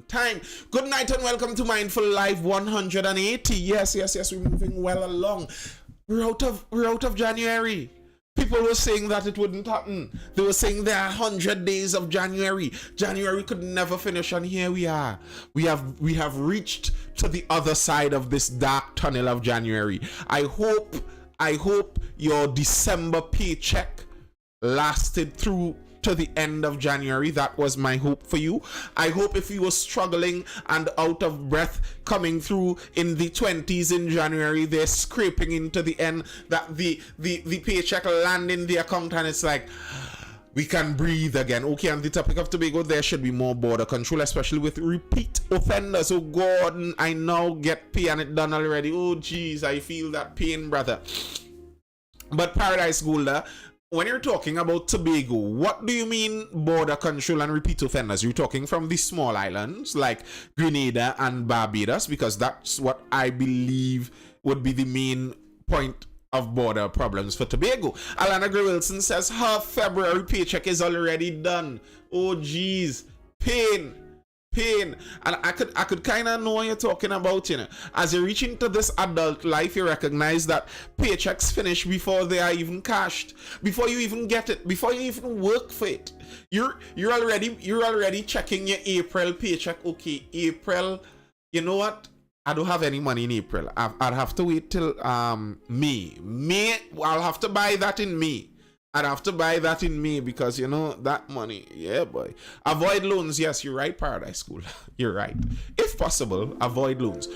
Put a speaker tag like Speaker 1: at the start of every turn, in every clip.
Speaker 1: Time. Good night and welcome to Mindful Live 180. Yes, we're moving well along. We're out of January. People were saying that it wouldn't happen. They were saying there are 100 days of January. January could never finish, and here we are. We have reached to the other side of this dark tunnel of January. I hope your December paycheck lasted through to the end of January. That was my hope for you. I hope if you were struggling and out of breath coming through in the 20s in January, they're scraping into the end, that the paycheck land in the account and it's like, we can breathe again. Okay, on the topic of Tobago, there should be more border control, especially with repeat offenders. Oh God, I now get pay and it done already. Oh geez, I feel that pain, brother. But Paradise Golder, when you're talking about Tobago, what do you mean border control and repeat offenders? You're talking from the small islands like Grenada and Barbados, because that's what I believe would be the main point of border problems for Tobago. Alana Gray Wilson says her February paycheck is already done. Oh geez, pain. And I could kind of know what you're talking about, you know. As you reach into this adult life, you recognize that paychecks finish before they are even cashed, before you even get it, before you even work for it. You're already checking your April paycheck. Okay, April, you know what? I don't have any money in April. I'd have to wait till May. I'll have to buy that in May. I'd have to buy that in May because, you know, that money, yeah, boy. Avoid loans. Yes, you're right, Paradise School. You're right. If possible, avoid loans.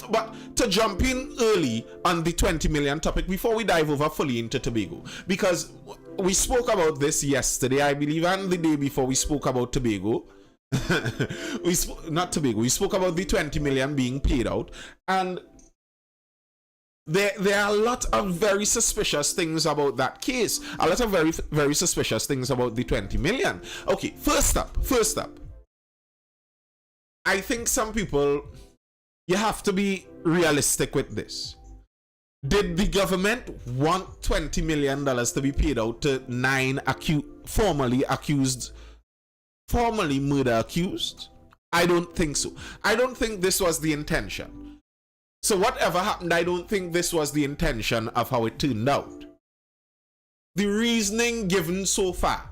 Speaker 1: But to jump in early on the 20 million topic before we dive over fully into Tobago, because we spoke about this yesterday, I believe, and the day before we spoke about Tobago. We spoke about the 20 million being paid out, and there are a lot of very suspicious things about that case. A lot of very, very suspicious things about the 20 million. Okay, first up, I think some people, you have to be realistic with this. Did the government want $20 million to be paid out to 9 formerly murder accused? I don't think so. I don't think this was the intention. So whatever happened, I don't think this was the intention of how it turned out. The reasoning given so far.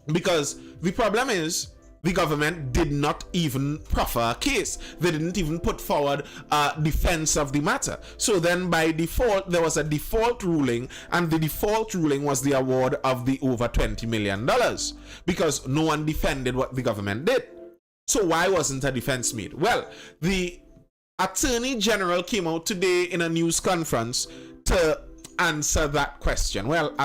Speaker 1: Because the problem is, the government did not even proffer a case. They didn't even put forward a defense of the matter. So then by default, there was a default ruling, and the default ruling was the award of the over $20 million. Because no one defended what the government did. So why wasn't a defense made? Well, the Attorney General came out today in a news conference to answer that question. Well,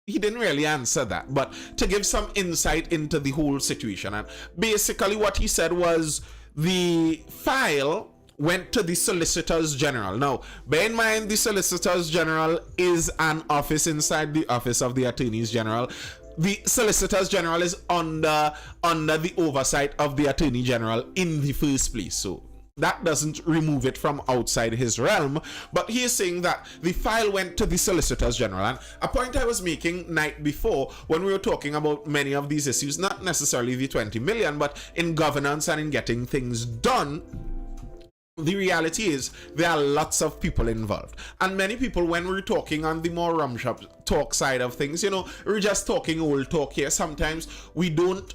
Speaker 1: he didn't really answer that, but to give some insight into the whole situation. And basically what he said was the file went to the Solicitors General. Now, bear in mind, the Solicitors General is an office inside the office of the Attorneys General. The Solicitors General is under the oversight of the Attorney General in the first place. So that doesn't remove it from outside his realm, but he is saying that the file went to the Solicitors General. And a point I was making night before when we were talking about many of these issues, not necessarily the 20 million, but in governance and in getting things done, the reality is there are lots of people involved. And many people, when we're talking on the more rum shop talk side of things, you know, we're just talking old talk here. Sometimes we don't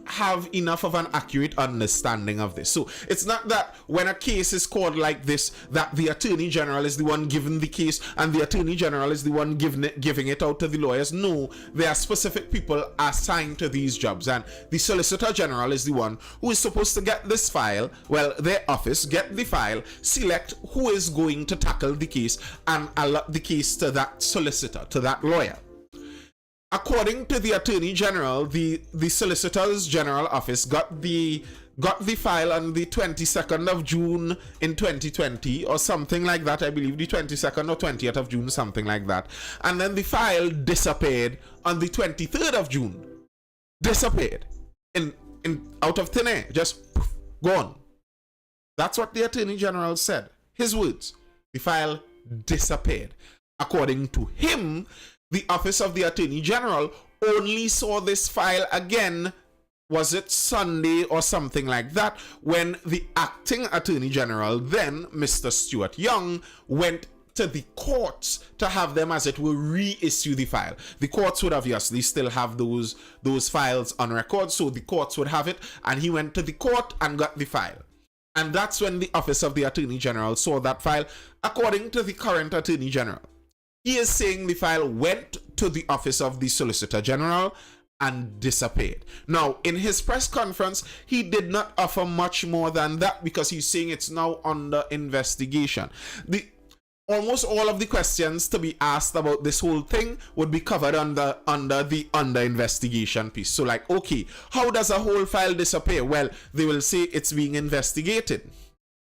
Speaker 1: have enough of an accurate understanding of this. So it's not that when a case is called like this, that the Attorney General is the one giving the case and the Attorney General is the one giving it out to the lawyers. No, there are specific people assigned to these jobs, and the Solicitor General is the one who is supposed to get this file, well, their office, get the file, select who is going to tackle the case, and allot the case to that solicitor, to that lawyer. According to the Attorney General, the Solicitors General office got the file on the 22nd of June in 2020 or something like that. I believe the 22nd or 20th of June, something like that. And then the file disappeared on the 23rd of June. Disappeared. In out of thin air. Just poof, gone. That's what the Attorney General said. His words. The file disappeared. According to him, the Office of the Attorney General only saw this file again was it Sunday or something like that, when the acting Attorney General, then Mr. Stuart Young, went to the courts to have them, as it were, reissue the file. The courts would obviously still have those files on record, so the courts would have it, and he went to the court and got the file. And that's when the Office of the Attorney General saw that file. According to the current Attorney General, he is saying the file went to the Office of the Solicitor General and disappeared. Now, in his press conference, he did not offer much more than that, because he's saying it's now under investigation. Almost all of the questions to be asked about this whole thing would be covered under the investigation piece. So like, okay, how does a whole file disappear? Well, they will say it's being investigated.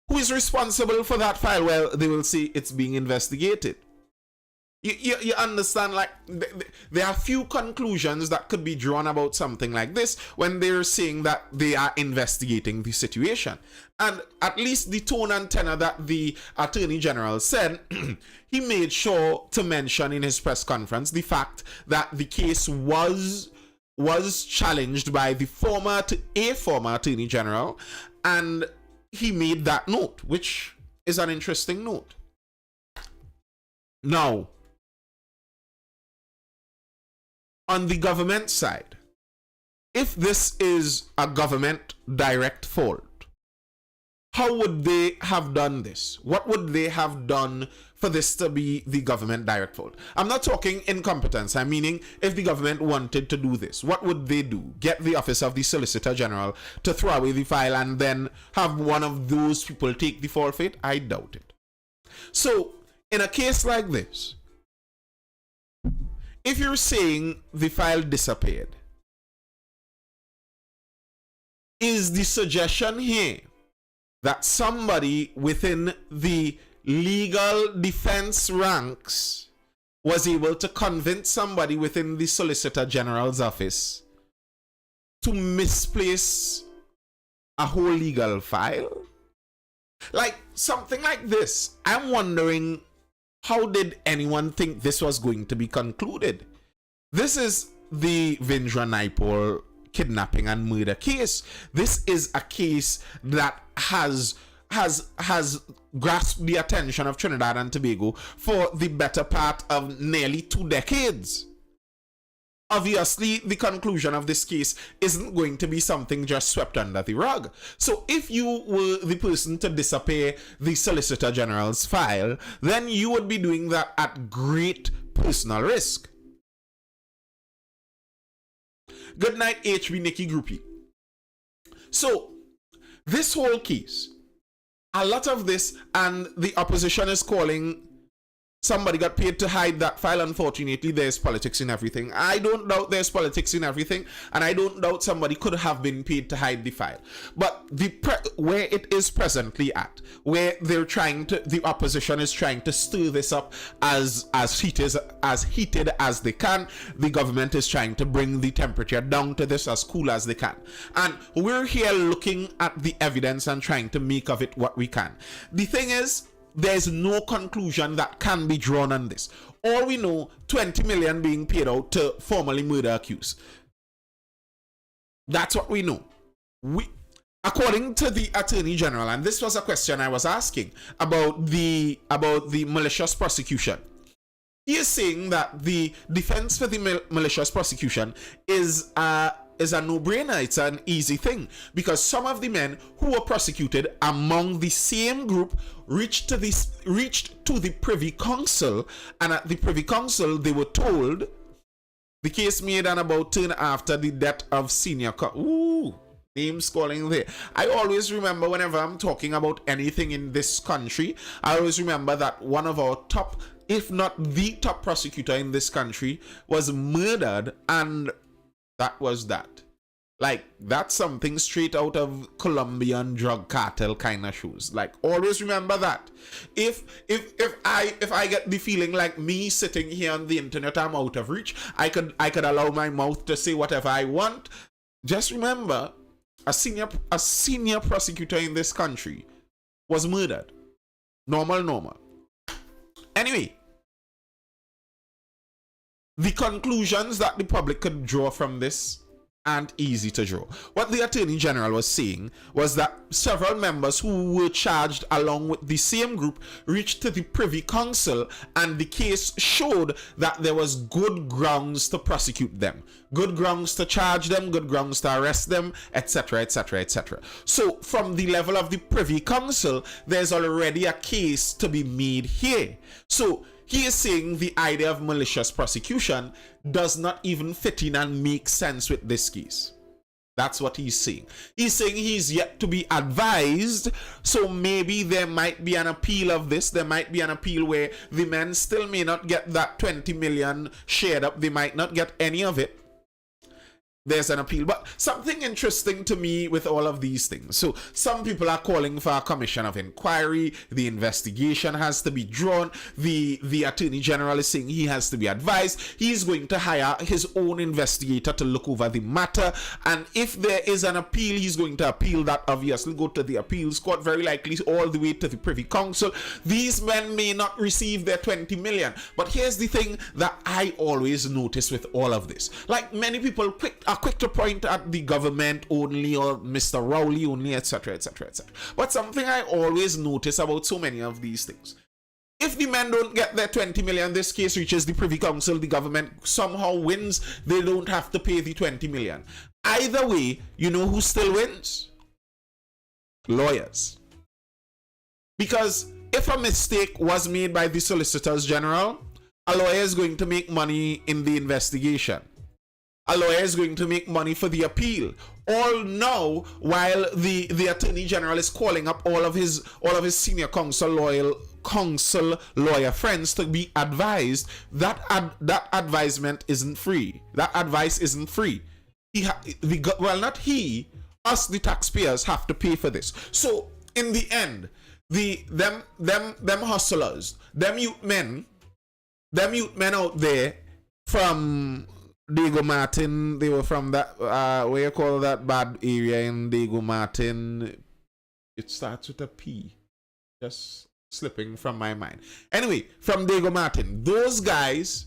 Speaker 1: Who is responsible for that file? Well, they will say it's being investigated. You understand, like, there are few conclusions that could be drawn about something like this when they're saying that they are investigating the situation. And at least the tone and tenor that the Attorney General said, he made sure to mention in his press conference the fact that the case was challenged by a former Attorney General, and he made that note, which is an interesting note. Now, on the government side, if this is a government direct fault, how would they have done this? What would they have done for this to be the government direct fault? I'm not talking incompetence. I'm meaning, if the government wanted to do this, what would they do? Get the Office of the Solicitor General to throw away the file and then have one of those people take the fall for it? I doubt it. So, in a case like this, if you're saying the file disappeared, is the suggestion here that somebody within the legal defense ranks was able to convince somebody within the Solicitor General's office to misplace a whole legal file? Like, something like this. I'm wondering, how did anyone think this was going to be concluded? This is the Vindra Naipol kidnapping and murder case. This is a case that has grasped the attention of Trinidad and Tobago for the better part of nearly 2 decades. Obviously, the conclusion of this case isn't going to be something just swept under the rug. So if you were the person to disappear the Solicitor General's file, then you would be doing that at great personal risk. Good night, HB Nikki Groupie. So, this whole case, a lot of this, and the opposition is calling somebody got paid to hide that file. Unfortunately, there's politics in everything. I don't doubt there's politics in everything, and I don't doubt somebody could have been paid to hide the file. But where it is presently at, where the opposition is trying to stir this up as heated as they can, the government is trying to bring the temperature down to this as cool as they can. And we're here looking at the evidence and trying to make of it what we can. The thing is, there's no conclusion that can be drawn on this. All we know, 20 million being paid out to formerly murder accused. That's what we know. According to the Attorney General, and this was a question I was asking about the malicious prosecution. He is saying that the defense for the malicious prosecution is a no-brainer. It's an easy thing, because some of the men who were prosecuted among the same group reached to the Privy Council, and at the Privy Council they were told the case made an about turn after the death of senior name calling there. I always remember, whenever I'm talking about anything in this country, I always remember that one of our top, if not the top prosecutor in this country, was murdered, and that was that. Like, that's something straight out of Colombian drug cartel kind of shows. Like, always remember that. If I get the feeling like me sitting here on the internet, I'm out of reach, I could allow my mouth to say whatever I want. Just remember, a senior prosecutor in this country was murdered. Normal. Anyway, the conclusions that the public could draw from this, aren't easy to draw. What the Attorney General was saying was that several members who were charged along with the same group reached to the Privy Council, and the case showed that there was good grounds to prosecute them, good grounds to charge them, good grounds to arrest them, etc., etc., etc. So from the level of the Privy Council, there's already a case to be made here. So he is saying the idea of malicious prosecution does not even fit in and make sense with this case. That's what he's saying. He's saying he's yet to be advised, so maybe there might be an appeal of this. There might be an appeal where the men still may not get that 20 million shared up. They might not get any of it. There's an appeal. But something interesting to me with all of these things. So some people are calling for a commission of inquiry. The investigation has to be drawn. The Attorney General is saying he has to be advised. He's going to hire his own investigator to look over the matter. And if there is an appeal, he's going to appeal that, obviously, go to the appeals court, very likely all the way to the Privy Council. These men may not receive their 20 million. But here's the thing that I always notice with all of this. Like, many people are quick to point at the government only or Mr. Rowley only, etc., etc., etc. But something I always notice about so many of these things, if the men don't get their 20 million, this case reaches the Privy Council, the government somehow wins, they don't have to pay the 20 million. Either way, you know who still wins? Lawyers. Because if a mistake was made by the Solicitors General, a lawyer is going to make money in the investigation. A lawyer is going to make money for the appeal. All now, while the Attorney General is calling up all of his senior counsel lawyer friends to be advised, that advisement isn't free. That advice isn't free. Not he, us the taxpayers have to pay for this. So in the end, them hustlers, them youth men out there from Diego Martin, they were from that, what you call that bad area in Diego Martin? It starts with a P. Just slipping from my mind. Anyway, from Diego Martin, those guys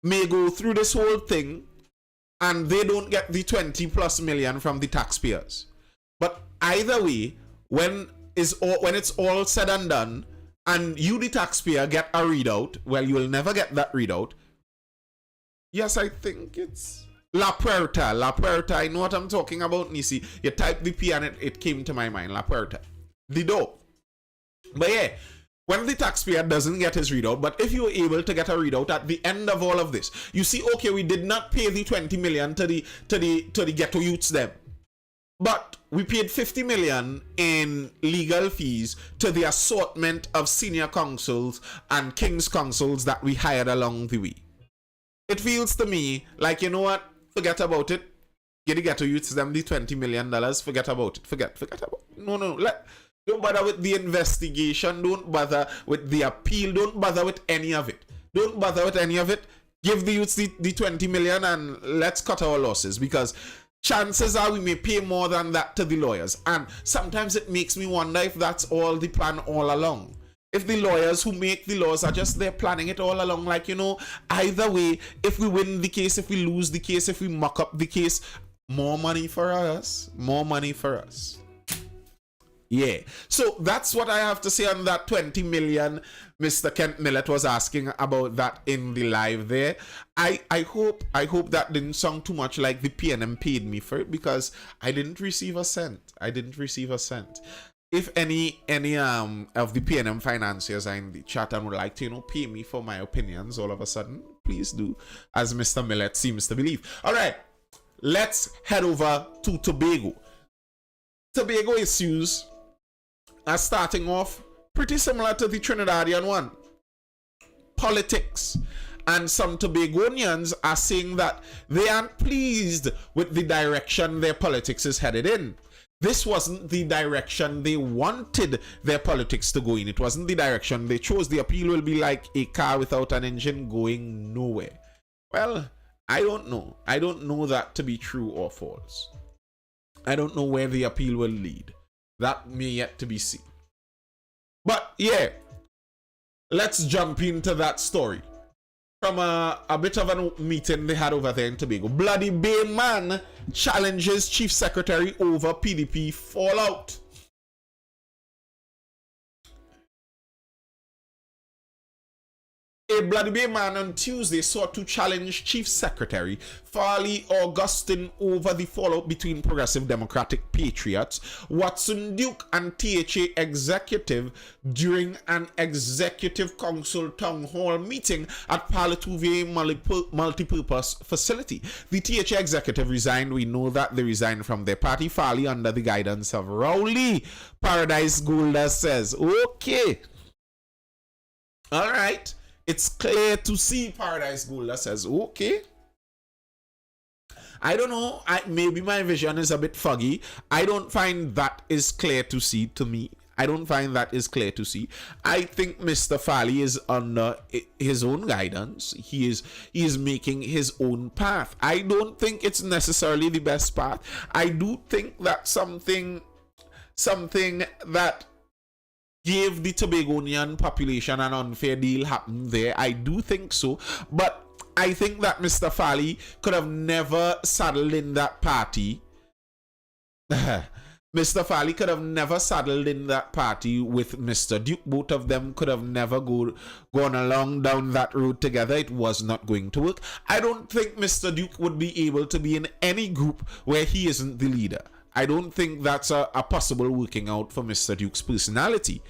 Speaker 1: may go through this whole thing and they don't get the 20+ million from the taxpayers. But either way, when it's all said and done, and you, the taxpayer, get a readout, well, you will never get that readout. Yes, I think it's La Puerta. La Puerta, I know what I'm talking about, Nisi. You typed the P and it came to my mind. La Puerta. The door. But yeah, when the taxpayer doesn't get his readout, but if you were able to get a readout at the end of all of this, you see, okay, we did not pay the 20 million to the ghetto youths them. But we paid 50 million in legal fees to the assortment of senior counsels and king's counsels that we hired along the way. It feels to me like, you know what? Forget about it. Get the ghetto youths them the $20 million. Forget about it. Forget about it. No. Don't bother with the investigation. Don't bother with the appeal. Don't bother with any of it. Don't bother with any of it. Give the youths the 20 million and let's cut our losses, because chances are we may pay more than that to the lawyers. And sometimes it makes me wonder if that's all the plan all along. If the lawyers who make the laws are just there planning it all along, like, you know, either way, if we win the case, if we lose the case, if we muck up the case, more money for us. More money for us. Yeah. So that's what I have to say on that 20 million. Mr. Kent Millett was asking about that in the live there. I hope that didn't sound too much like the PNM paid me for it, because I didn't receive a cent. If any of the PNM financiers are in the chat and would like to, you know, pay me for my opinions all of a sudden, please do, as Mr. Millett seems to believe. All right, let's head over to Tobago. Tobago issues are starting off pretty similar to the Trinidadian one. Politics. And some Tobagonians are saying that they aren't pleased with the direction their politics is headed in. This wasn't the direction they wanted their politics to go in. It wasn't the direction they chose. The appeal will be like a car without an engine going nowhere. Well, I don't know. I don't know that to be true or false. I don't know where the appeal will lead. That may yet to be seen. But yeah, let's jump into that story. a bit of a meeting they had over there in Tobago. Bloody Bay man challenges Chief Secretary over PDP fallout. A Bloody Bay man on Tuesday sought to challenge Chief Secretary Farley Augustine over the fallout between Progressive Democratic Patriots, Watson Duke, and THA executive during an executive council town hall meeting at Palatuve multipurpose facility. The THA executive resigned. We know that they resigned from their party. Farley under the guidance of Rowley. Paradise Golder says, okay. All right. It's clear to see, Paradise Golder says, okay. I don't know. Maybe my vision is a bit foggy. I don't find that is clear to see to me. I don't find that is clear to see. I think Mr. Farley is under his own guidance. He is making his own path. I don't think it's necessarily the best path. I do think that something that gave the Tobagonian population an unfair deal happened there. I do think so. But I think that Mr. Farley could have never saddled in that party. Mr. Farley could have never saddled in that party with Mr. Duke. Both of them could have never gone along down that road together. It was not going to work. I don't think Mr. Duke would be able to be in any group where he isn't the leader. I don't think that's a possible working out for Mr. Duke's personality.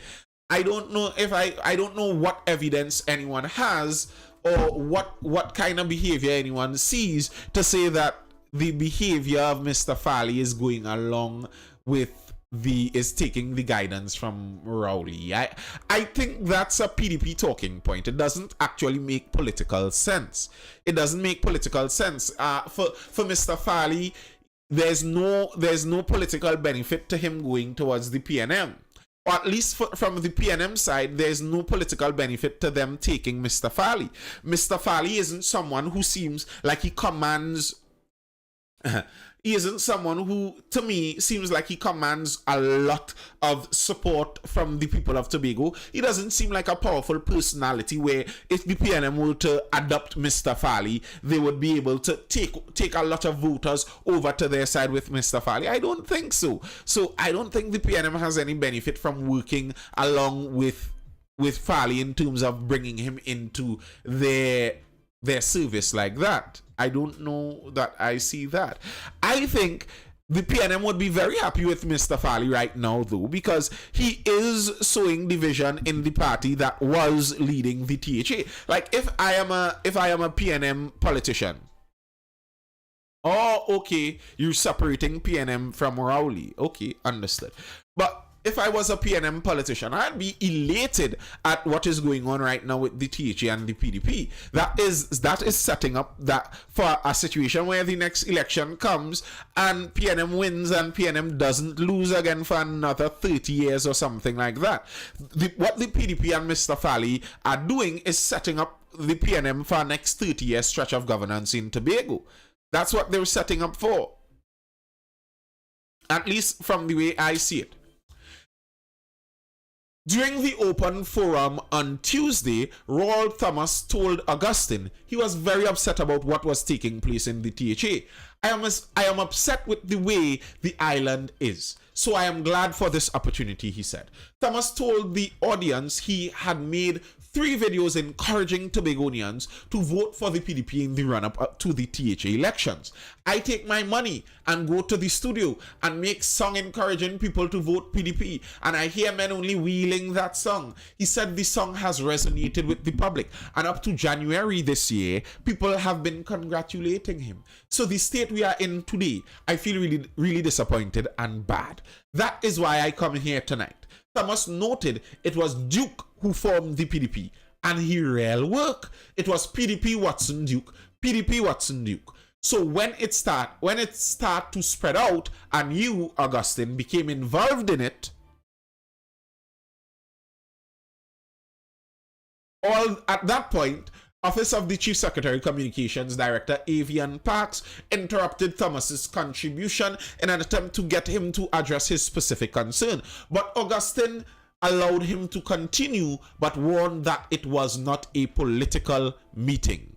Speaker 1: I don't know if I don't know what evidence anyone has or what kind of behavior anyone sees to say that the behavior of Mr. Farley is going along with is taking the guidance from Rowley. I think that's a PDP talking point. It doesn't actually make political sense. It doesn't make political sense. For Mr. Farley, there's no political benefit to him going towards the PNM. Or at least from the PNM side, there's no political benefit to them taking Mr. Farley. Mr. Farley isn't someone who seems like he commands... He isn't someone who, to me, seems like he commands a lot of support from the people of Tobago. He doesn't seem like a powerful personality where if the PNM were to adopt Mr. Farley, they would be able to take a lot of voters over to their side with Mr. Farley. I don't think so. So I don't think the PNM has any benefit from working along with Farley in terms of bringing him into their service like that. I don't know that I see that. I think the PNM would be very happy with Mr. Farley right now, though, because he is sowing division in the party that was leading the THA. Like, if I am a PNM politician, oh, okay, you're separating PNM from Rowley. Okay, understood. But if I was a PNM politician, I'd be elated at what is going on right now with the THA and the PDP. That is setting up that for a situation where the next election comes and PNM wins and PNM doesn't lose again for another 30 years or something like that. What the PDP and Mr. Farley are doing is setting up the PNM for a next 30-year stretch of governance in Tobago. That's what they're setting up for. At least from the way I see it. During the open forum on Tuesday, Roald Thomas told Augustine he was very upset about what was taking place in the THA. I am upset with the way the island is, so I am glad for this opportunity, he said. Thomas told the audience he had made 3 videos encouraging Tobagonians to vote for the PDP in the run-up to the THA elections. I take my money and go to the studio and make song encouraging people to vote PDP, and I hear men only wheeling that song. He said the song has resonated with the public, and up to January this year, people have been congratulating him. So the state we are in today, I feel really, really disappointed and bad. That is why I come here tonight. Thomas noted it was Duke who formed the PDP, and he real work. It was PDP Watson Duke, PDP Watson Duke. So when it start to spread out, and you, Augustine, became involved in it, all at that point, Office of the Chief Secretary Communications Director Avian Parks interrupted Thomas's contribution in an attempt to get him to address his specific concern. But Augustine allowed him to continue, but warned that it was not a political meeting.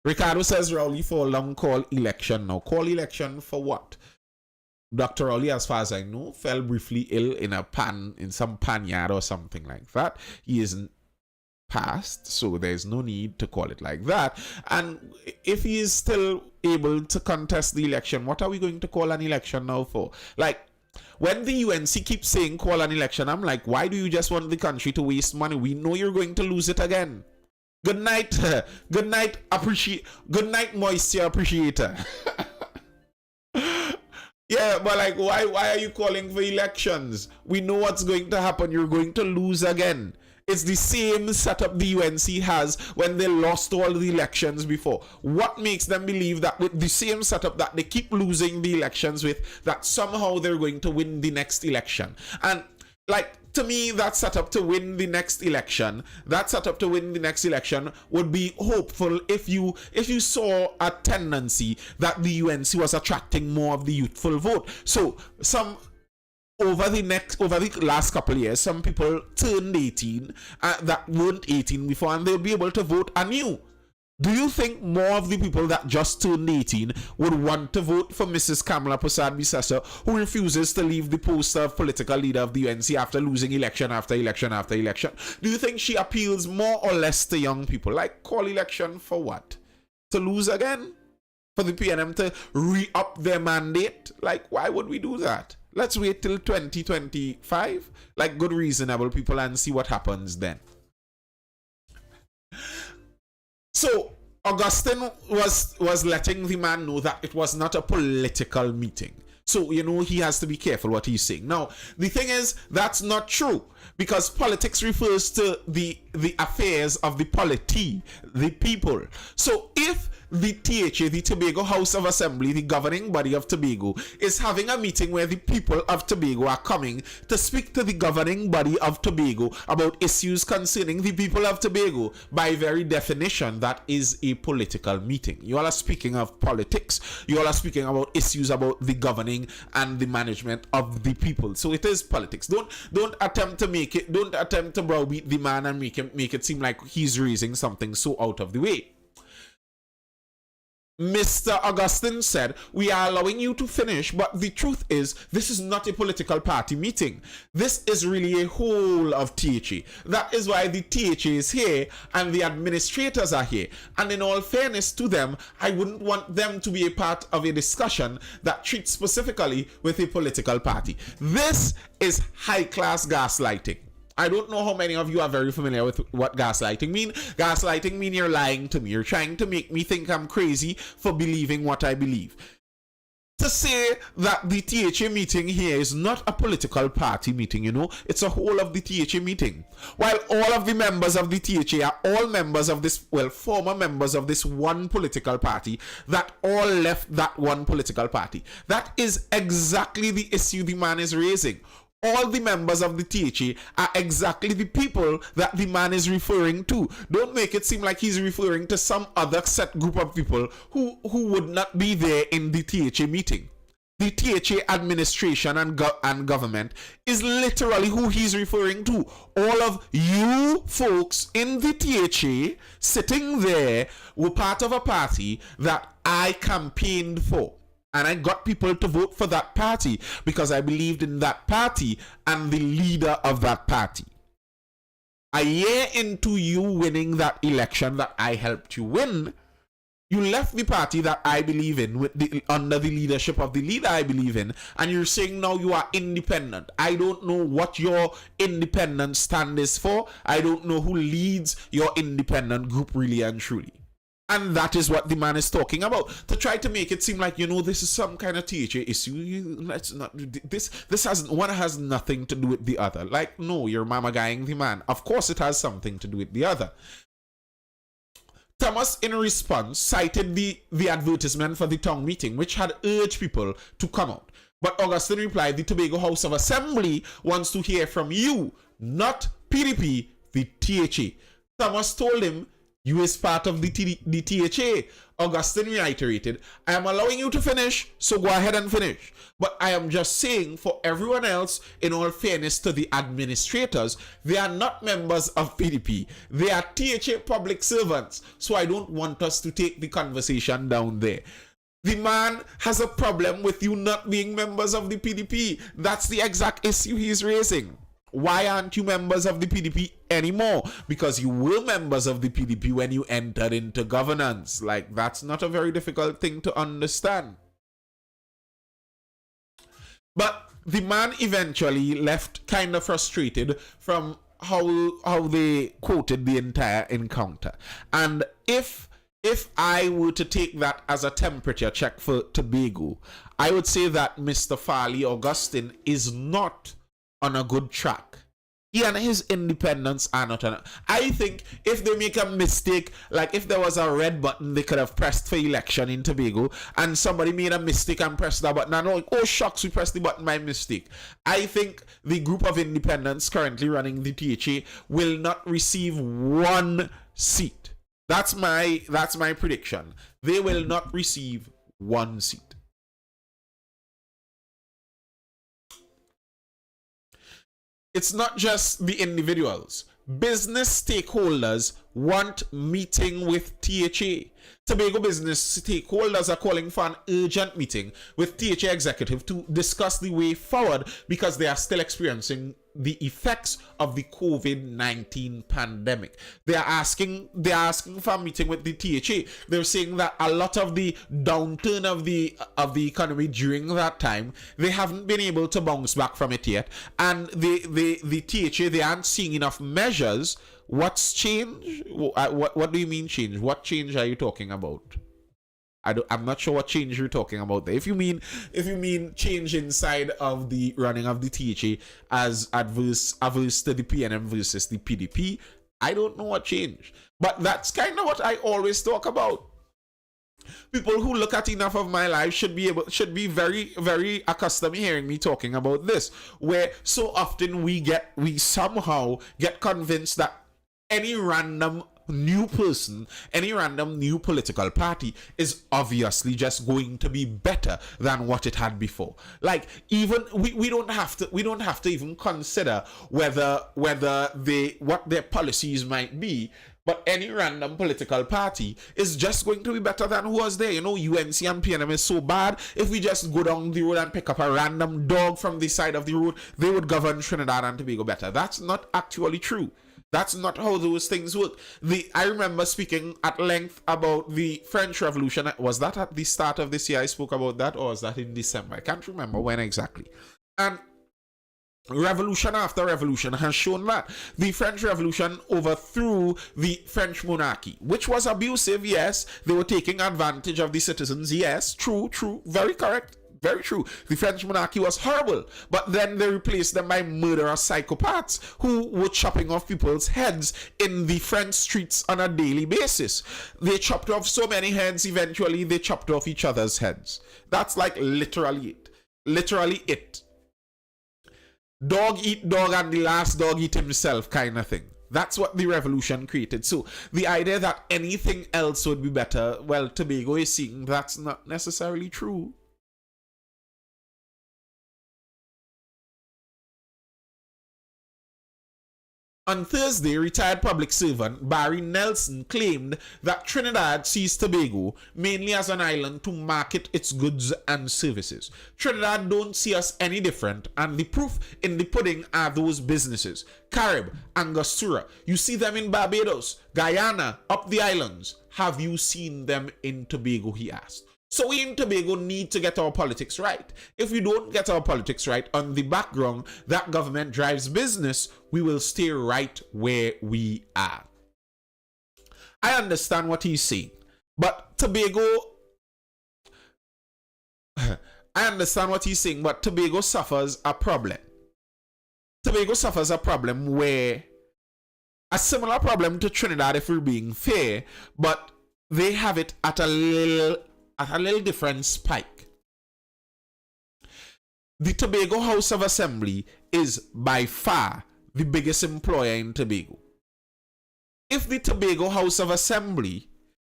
Speaker 1: Ricardo says Rowley for a long call election. Now, call election for what? Dr. Rowley, as far as I know, fell briefly ill in some panyard or something like that. He isn't passed, so there's no need to call it like that. And if he is still able to contest the election, what are we going to call an election now for? Like, when the UNC keeps saying call an election, I'm like, why do you just want the country to waste money? We know you're going to lose it again. Good night. Good night, good night, moisture appreciator. Yeah, but like, why are you calling for elections? We know what's going to happen. You're going to lose again. It's the same setup the UNC has when they lost all the elections before. What makes them believe that with the same setup that they keep losing the elections with, that somehow they're going to win the next election? And like, to me, that setup to win the next election, would be hopeful if you saw a tendency that the UNC was attracting more of the youthful vote. So over the last couple of years, some people turned 18 that weren't 18 before, and they'll be able to vote anew. Do you think more of the people that just turned 18 would want to vote for Mrs. Kamala Prasad-Bisesa, who refuses to leave the post of political leader of the UNC after losing election after election after election? Do you think she appeals more or less to young people? Like, call election for what? To lose again? For the PNM to re-up their mandate? Like, why would we do that? Let's wait till 2025, like good reasonable people, and see what happens then. So Augustine was letting the man know that it was not a political meeting. So, you know, he has to be careful what he's saying. Now, the thing is, that's not true, because politics refers to the affairs of the polity, the people. So if the THA, the Tobago House of Assembly, the governing body of Tobago, is having a meeting where the people of Tobago are coming to speak to the governing body of Tobago about issues concerning the people of Tobago, by very definition, that is a political meeting. You all are speaking of politics. You all are speaking about issues about the governing and the management of the people. So it is politics. Don't attempt to browbeat the man and make it seem like he's raising something so out of the way. Mr. Augustine said, we are allowing you to finish, but the truth is, this is not a political party meeting. This is really a whole of THA. That is why the THA is here and the administrators are here. And in all fairness to them, I wouldn't want them to be a part of a discussion that treats specifically with a political party. This is high-class gaslighting. I don't know how many of you are very familiar with what gaslighting means. Gaslighting means you're lying to me. You're trying to make me think I'm crazy for believing what I believe. To say that the THA meeting here is not a political party meeting, you know, it's a whole of the THA meeting. While all of the members of the THA are all members of this, well, former members of this one political party that all left that one political party. That is exactly the issue the man is raising. All the members of the THA are exactly the people that the man is referring to. Don't make it seem like he's referring to some other set group of people who would not be there in the THA meeting. The THA administration and government is literally who he's referring to. All of you folks in the THA sitting there were part of a party that I campaigned for. And I got people to vote for that party because I believed in that party and the leader of that party. A year into you winning that election that I helped you win, you left the party that I believe in under the leadership of the leader I believe in, and you're saying now you are independent. I don't know what your independent stand is for. I don't know who leads your independent group really and truly. And that is what the man is talking about. To try to make it seem like, you know, this is some kind of THA issue. Let's not, one has nothing to do with the other. Like, no, you're mama guying the man. Of course it has something to do with the other. Thomas, in response, cited the advertisement for the town meeting, which had urged people to come out. But Augustine replied, the Tobago House of Assembly wants to hear from you, not PDP, the THA. Thomas told him, You is part of the THA. Augustine reiterated, I am allowing you to finish, so go ahead and finish. But I am just saying, for everyone else, in all fairness to the administrators, they are not members of PDP. They are THA public servants. So I don't want us to take the conversation down there. The man has a problem with you not being members of the PDP. That's the exact issue he's raising. Why aren't you members of the PDP anymore? Because you were members of the PDP when you entered into governance. Like, that's not a very difficult thing to understand. But the man eventually left kind of frustrated from how they quoted the entire encounter. And if I were to take that as a temperature check for Tobago, I would say that Mr. Farley Augustine is not on a good track. He and his independents are not on. I think if they make a mistake, like if there was a red button they could have pressed for election in Tobago, and somebody made a mistake and pressed that button, and oh shucks, we pressed the button by mistake. I think the group of independents currently running the THA will not receive one seat. That's my prediction. They will not receive one seat. It's not just the individuals. Business stakeholders want meeting with THA. Tobago business stakeholders are calling for an urgent meeting with THA executive to discuss the way forward because they are still experiencing the effects of the COVID-19 pandemic. They are asking for a meeting with the THA. They're saying that a lot of the downturn of the economy during that time, they haven't been able to bounce back from it yet. And the THA, they aren't seeing enough measures. What's changed? What do you mean change? What change are you talking about? I'm not sure what change you're talking about there. If you mean change inside of the running of the THA as adverse to the PNM versus the PDP, I don't know what changed. But that's kind of what I always talk about. People who look at enough of my life should be very, very accustomed hearing me talking about this, where so often we somehow get convinced that any random new person, any random new political party is obviously just going to be better than what it had before. Like, even we don't have to even consider whether what their policies might be. But any random political party is just going to be better than who was there. You know, UNC and PNM is so bad. If we just go down the road and pick up a random dog from the side of the road, they would govern Trinidad and Tobago better. That's not actually true. That's not how those things work. I remember speaking at length about the French Revolution. Was that at the start of this year I spoke about that, or was that in December? I can't remember when exactly. And revolution after revolution has shown that the French Revolution overthrew the French monarchy, which was abusive, yes. They were taking advantage of the citizens, yes. True, very correct. Very true. The French monarchy was horrible, but then they replaced them by murderous psychopaths who were chopping off people's heads in the French streets on a daily basis. They chopped off so many heads, eventually they chopped off each other's heads. That's like literally it. Literally it. Dog eat dog and the last dog eat himself kind of thing. That's what the revolution created. So the idea that anything else would be better, well, Tobago is seeing that's not necessarily true. On Thursday, retired public servant Barry Nelson claimed that Trinidad sees Tobago mainly as an island to market its goods and services. Trinidad don't see us any different, and the proof in the pudding are those businesses. Carib, Angostura, you see them in Barbados, Guyana, up the islands. Have you seen them in Tobago, he asked. So we in Tobago need to get our politics right. If we don't get our politics right on the background that government drives business, we will stay right where we are. I understand what he's saying, but Tobago suffers a problem. Tobago suffers a problem where a similar problem to Trinidad, if we're being fair, but they have it at a little different spike. The Tobago House of Assembly is by far the biggest employer in Tobago. if the Tobago House of Assembly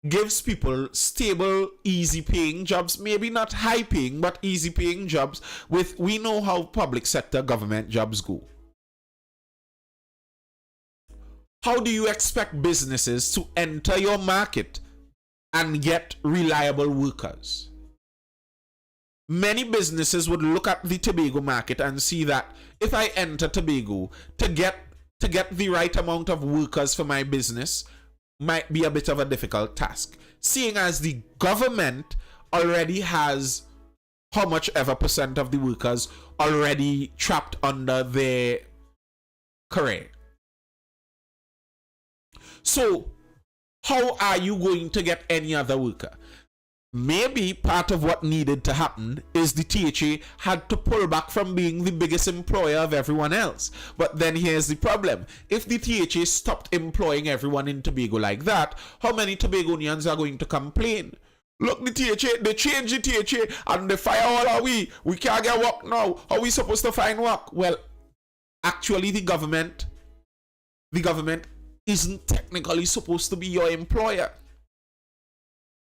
Speaker 1: gives people stable, easy-paying jobs, maybe not high-paying, but easy-paying jobs, we know how public sector government jobs go. How do you expect businesses to enter your market and get reliable workers? Many businesses would look at the Tobago market and see that if I enter Tobago, to get the right amount of workers for my business might be a bit of a difficult task, seeing as the government already has how much ever percent of the workers already trapped under their career. So how are you going to get any other worker? Maybe part of what needed to happen is the THA had to pull back from being the biggest employer of everyone else. But then here's the problem. If the THA stopped employing everyone in Tobago like that, how many Tobagonians are going to complain? Look, the THA, they changed the THA and they fire all our we can't get work now. How are we supposed to find work? Well, actually the government isn't technically supposed to be your employer.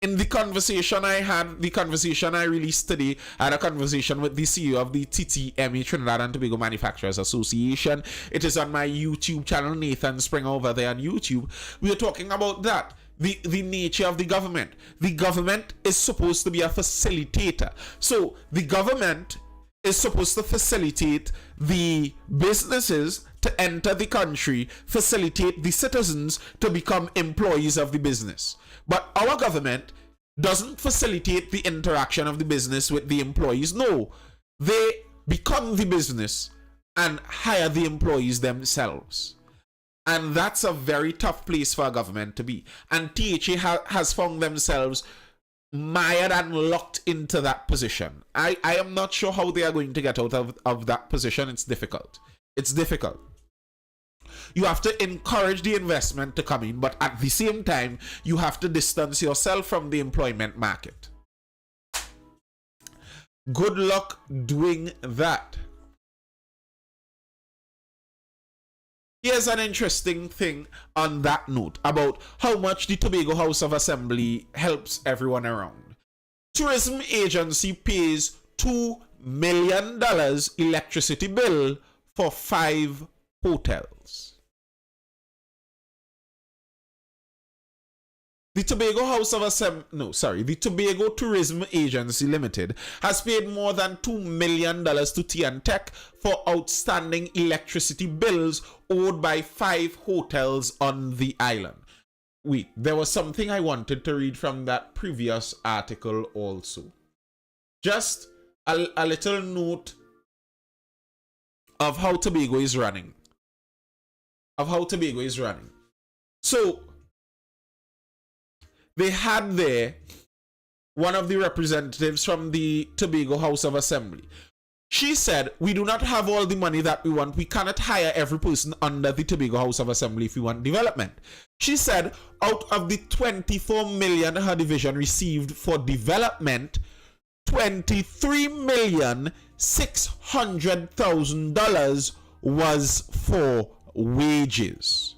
Speaker 1: In the conversation I had, the conversation I released today, I had a conversation with the CEO of the TTMA, Trinidad and Tobago Manufacturers Association. It is on my YouTube channel, Nathan Springer, over there on YouTube. We are talking about that. The nature of the government. The government is supposed to be a facilitator. So the government is supposed to facilitate the businesses to enter the country, facilitate the citizens to become employees of the business. But our government doesn't facilitate the interaction of the business with the employees. No, they become the business and hire the employees themselves. And that's a very tough place for a government to be. And THA has found themselves mired and locked into that position. I am not sure how they are going to get out of that position. It's difficult. It's difficult. You have to encourage the investment to come in, but at the same time, you have to distance yourself from the employment market. Good luck doing that. Here's an interesting thing on that note about how much the Tobago House of Assembly helps everyone around. Tourism agency pays $2 million electricity bill for 5 hotels. The Tobago House of the Tobago Tourism Agency Limited has paid more than $2 million to TNTech for outstanding electricity bills owed by 5 hotels on the island. Wait, there was something I wanted to read from that previous article also. Just a little note of how Tobago is running. So, they had there one of the representatives from the Tobago House of Assembly. She said, we do not have all the money that we want. We cannot hire every person under the Tobago House of Assembly if we want development. She said, out of the $24 million her division received for development, $23,600,000 was for wages.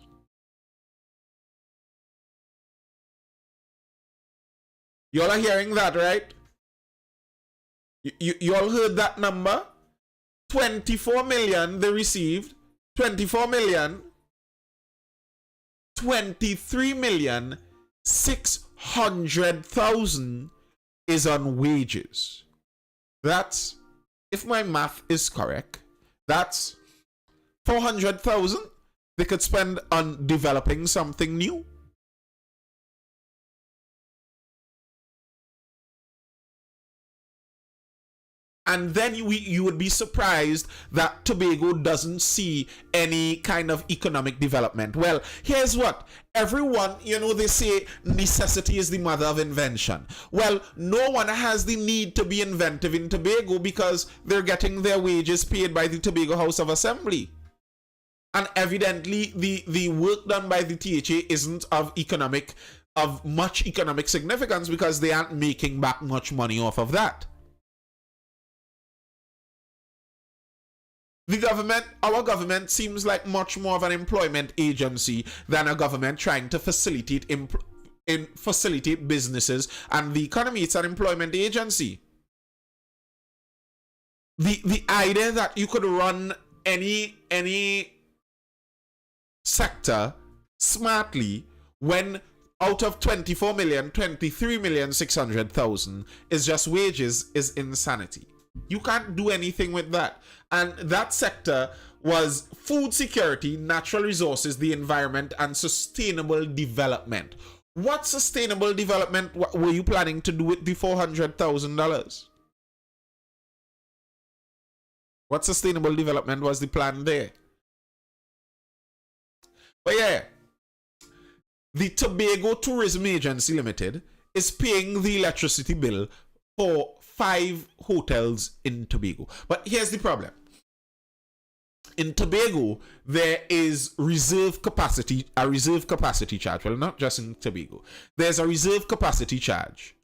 Speaker 1: Y'all are hearing that, right? You all heard that number? 24 million they received. 24 million. 23,600,000 is on wages. That's, if my math is correct, that's 400,000 they could spend on developing something new. And then you would be surprised that Tobago doesn't see any kind of economic development. Well, here's what. Everyone, they say necessity is the mother of invention. Well, no one has the need to be inventive in Tobago because they're getting their wages paid by the Tobago House of Assembly. And evidently, the work done by the THA isn't of much economic significance because they aren't making back much money off of that. Our government seems like much more of an employment agency than a government trying to facilitate businesses and the economy. It's an employment agency. The idea that you could run any sector smartly when out of 24 million, 23,600,000 is just wages is insanity. You can't do anything with that. And that sector was food security, natural resources, the environment, and sustainable development. What sustainable development were you planning to do with the $400,000? What sustainable development was the plan there? But yeah, the Tobago Tourism Agency Limited is paying the electricity bill for 5 hotels in Tobago. But here's the problem. In Tobago, there is a reserve capacity charge. Well, not just in Tobago. There's a reserve capacity charge.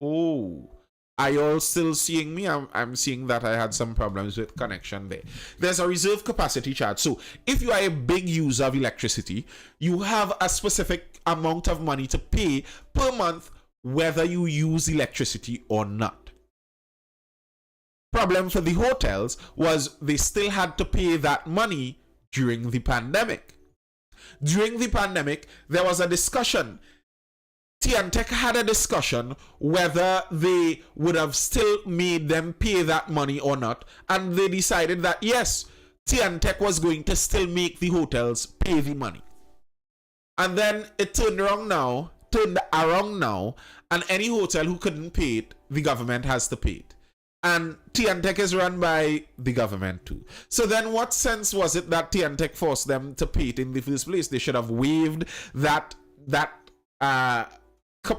Speaker 1: Oh, are you all still seeing me? I'm seeing that I had some problems with connection there. There's a reserve capacity charge. So if you are a big user of electricity, you have a specific amount of money to pay per month whether you use electricity or not. Problem for the hotels was they still had to pay that money during the pandemic. During the pandemic, there was a discussion. Tech had a discussion whether they would have still made them pay that money or not, and they decided that yes, Tech was going to still make the hotels pay the money. And then it turned around now, and any hotel who couldn't pay it, the government has to pay it. And Tech is run by the government too. So then what sense was it that Tech forced them to pay it in the first place? They should have waived that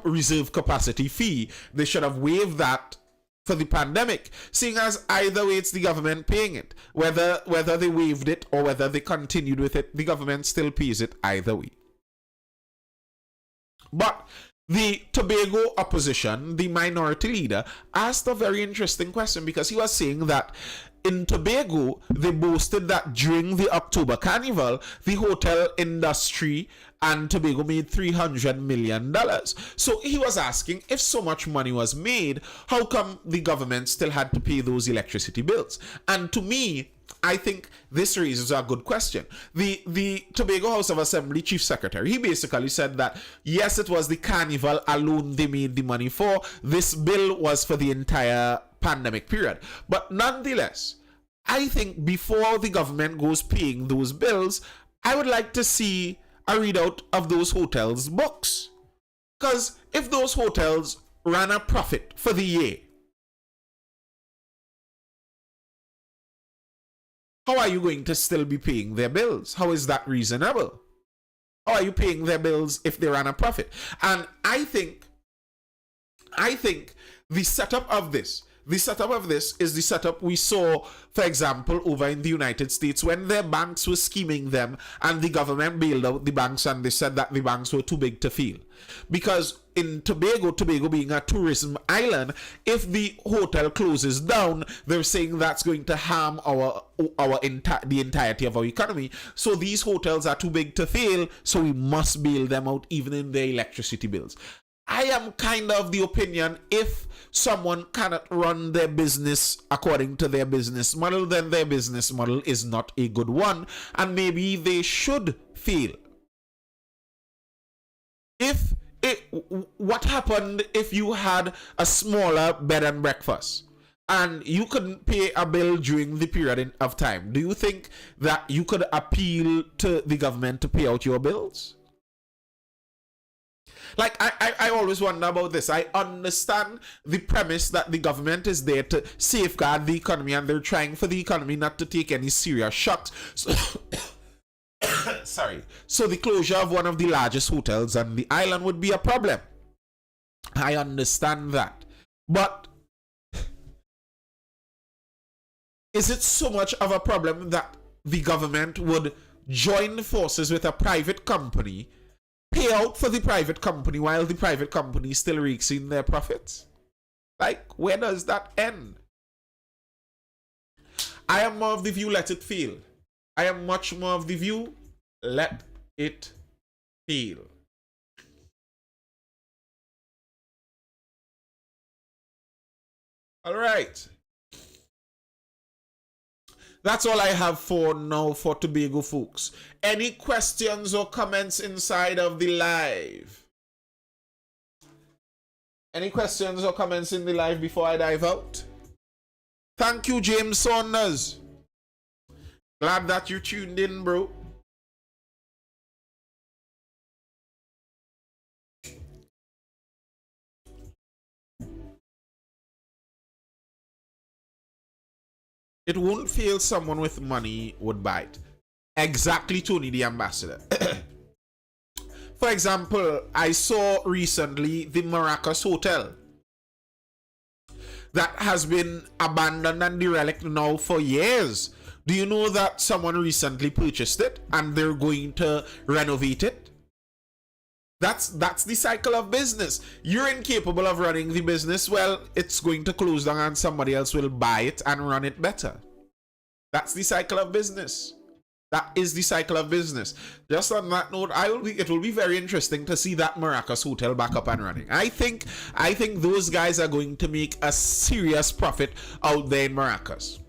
Speaker 1: reserve capacity fee. They should have waived that for the pandemic, seeing as either way it's the government paying it. Whether they waived it or whether they continued with it, the government still pays it either way. But the Tobago opposition, the minority leader, asked a very interesting question, because he was saying that in Tobago, they boasted that during the October Carnival, the hotel industry and Tobago made $300 million. So he was asking, if so much money was made, how come the government still had to pay those electricity bills? And to me, I think this raises a good question. The Tobago House of Assembly Chief Secretary, he basically said that yes, it was the carnival alone they made the money for. This bill was for the entire pandemic period. But nonetheless, I think before the government goes paying those bills, I would like to see a readout of those hotels' books. Because if those hotels ran a profit for the year, how are you going to still be paying their bills? How is that reasonable? How are you paying their bills if they ran a profit? And I think the setup of this is the setup we saw, for example, over in the United States when their banks were scheming them and the government bailed out the banks, and they said that the banks were too big to fail. Because in Tobago being a tourism island, if the hotel closes down, they're saying that's going to harm the entirety of our economy. So these hotels are too big to fail, so we must bail them out even in their electricity bills. I am kind of the opinion, if someone cannot run their business according to their business model, then their business model is not a good one, and maybe they should fail. What happened if you had a smaller bed and breakfast and you couldn't pay a bill during the period of time? Do you think that you could appeal to the government to pay out your bills? Like, I always wonder about this. I understand the premise that the government is there to safeguard the economy, and they're trying for the economy not to take any serious shocks. So the closure of one of the largest hotels on the island would be a problem. I understand that. But is it so much of a problem that the government would join forces with a private company, pay out for the private company while the private company still rakes in their profits? Like, where does that end? I am more of the view, let it feel. I am much more of the view, let it feel. All right. That's all I have for now for Tobago, folks. Any questions or comments inside of the live? Any questions or comments in the live before I dive out? Thank you, James Saunders. Glad that you tuned in, bro. It won't feel someone with money would buy it. Exactly, Tony the Ambassador. For example, I saw recently the Maracas Hotel that has been abandoned and derelict now for years. Do you know that someone recently purchased it and they're going to renovate it? That's the cycle of business. You're incapable of running the business. Well, it's going to close down and somebody else will buy it and run it better. That's the cycle of business. That is the cycle of business. Just on that note, it will be very interesting to see that Maracas Hotel back up and running. I think those guys are going to make a serious profit out there in Maracas.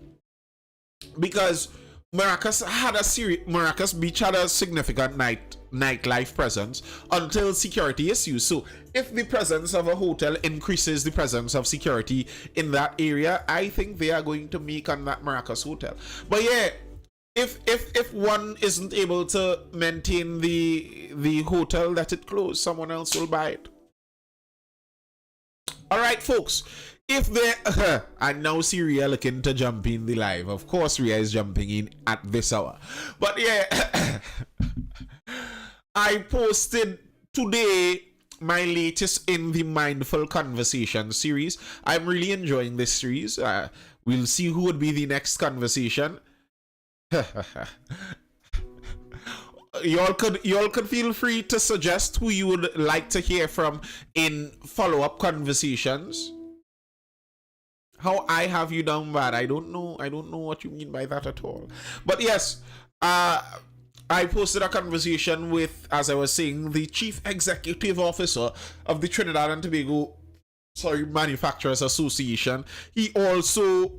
Speaker 1: Because Maracas Beach had a significant nightlife presence until security issues. So if the presence of a hotel increases the presence of security in that area, I think they are going to make on that Maracas Hotel. But yeah, if one isn't able to maintain the hotel, let it close. Someone else will buy it. All right, folks. If they I now see Ria looking to jump in the live. Of course, Ria is jumping in at this hour. But yeah, I posted today my latest in the Mindful Conversation series. I'm really enjoying this series. We'll see who would be the next conversation. Y'all could feel free to suggest who you would like to hear from in follow-up conversations. How I have you down bad, I don't know what you mean by that at all. But yes, I posted a conversation with, as I was saying, the Chief Executive Officer of the Trinidad and Tobago Manufacturers Association. He's also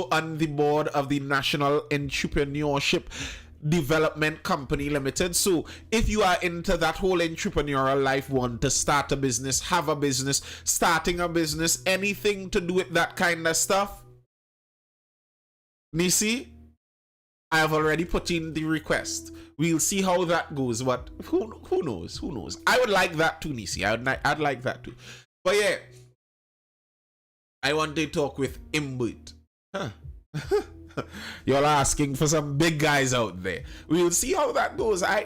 Speaker 1: on the board of the National Entrepreneurship Development Company Limited. So if you are into that whole entrepreneurial life, want to start a business, have a business, starting a business, anything to do with that kind of stuff, Nisi, I have already put in the request. We'll see how that goes, but who knows? I would like that too, Nisi. I'd like that too. But yeah, I want to talk with Imbut. You're asking for some big guys out there. We'll see how that goes. I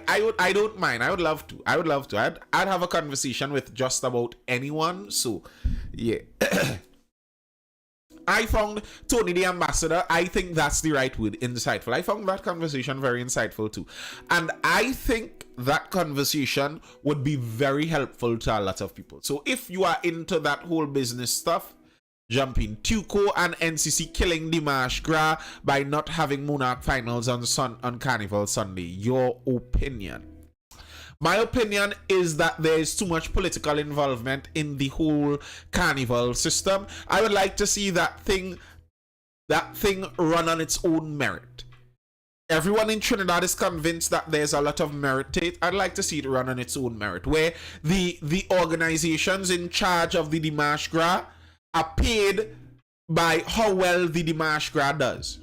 Speaker 1: don't mind. I would love to. I'd have a conversation with just about anyone. So yeah. I found Tony the Ambassador, I think that's the right word, insightful. I found that conversation very insightful too. And I think that conversation would be very helpful to a lot of people. So if you are into that whole business stuff, jump in. Tuco and NCC killing Dimash Gra by not having Monarch finals on Carnival Sunday. Your opinion? My opinion is that there is too much political involvement in the whole carnival system. I would like to see that thing run on its own merit. Everyone in Trinidad is convinced that there's a lot of merit to it. I'd like to see it run on its own merit, where the organizations in charge of the Dimash Gra are paid by how well the Dimash Gra does.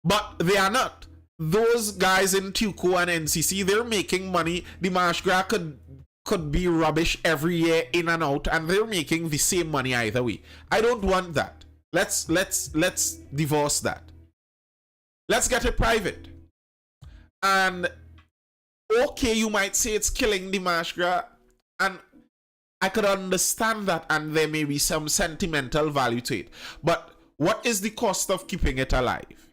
Speaker 1: But they are not. Those guys in Tuco and NCC, they're making money. Dimash Gra could be rubbish every year in and out, and they're making the same money either way. I don't want that. Let's divorce that. Let's get it private. And okay, you might say it's killing Dimash Gra, and I could understand that, and there may be some sentimental value to it. But what is the cost of keeping it alive?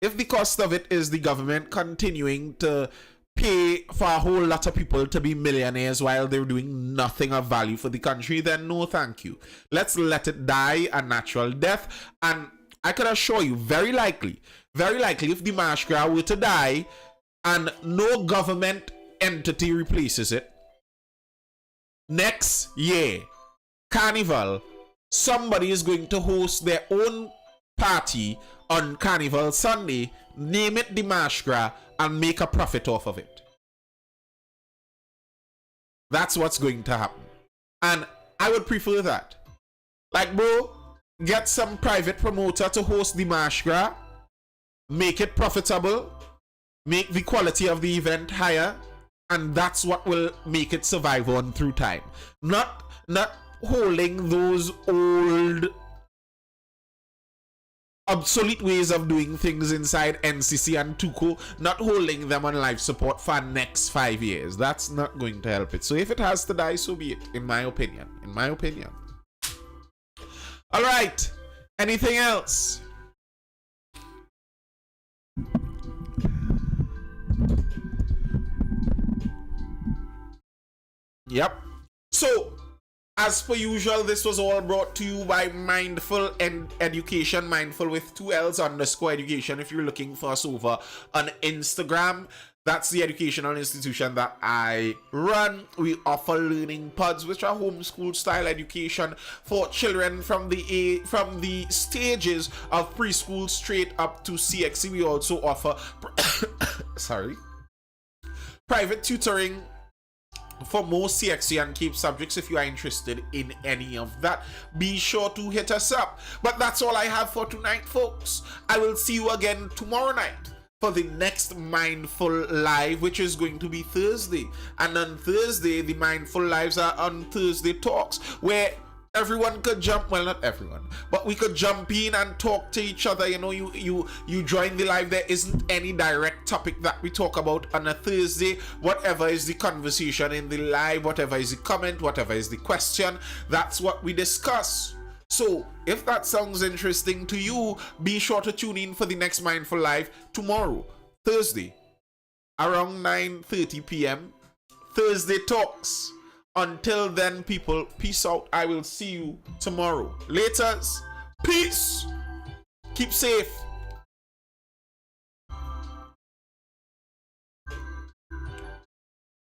Speaker 1: If the cost of it is the government continuing to pay for a whole lot of people to be millionaires while they're doing nothing of value for the country, then no thank you. Let's let it die a natural death. And I can assure you, very likely, if the Mashgra were to die and no government entity replaces it, next year, Carnival, somebody is going to host their own party on Carnival Sunday, name it the Mashgra, and make a profit off of it. That's what's going to happen. And I would prefer that. Like, bro, get some private promoter to host the Mashgra, make it profitable, make the quality of the event higher, and that's what will make it survive on through time. Not holding those old obsolete ways of doing things inside NCC and Tuco, not holding them on life support for next 5 years. That's not going to help it. So if it has to die, so be it, in my opinion. All right, anything else? Yep. So as per usual, this was all brought to you by Mindful and Education, Mindful with 2 L's _ education. If you're looking for us over on Instagram, that's the educational institution that I run. We offer learning pods, which are homeschool style education for children from the stages of preschool straight up to CXC. We also offer private tutoring for most CXC and CAPE subjects. If you are interested in any of that, be sure to hit us up. But that's all I have for tonight, folks. I will see you again tomorrow night for the next Mindful Live, which is going to be Thursday. And on Thursday, the Mindful Lives are on Thursday Talks, where everyone could jump, well, not everyone, but we could jump in and talk to each other. You know, you join the live. There isn't any direct topic that we talk about on a Thursday. Whatever is the conversation in the live, whatever is the comment, whatever is the question, that's what we discuss. So if that sounds interesting to you, be sure to tune in for the next Mindful Live tomorrow, Thursday, around 9:30 p.m. Thursday Talks. Until then, people, peace out. I will see you tomorrow. Laters. Peace. Keep safe.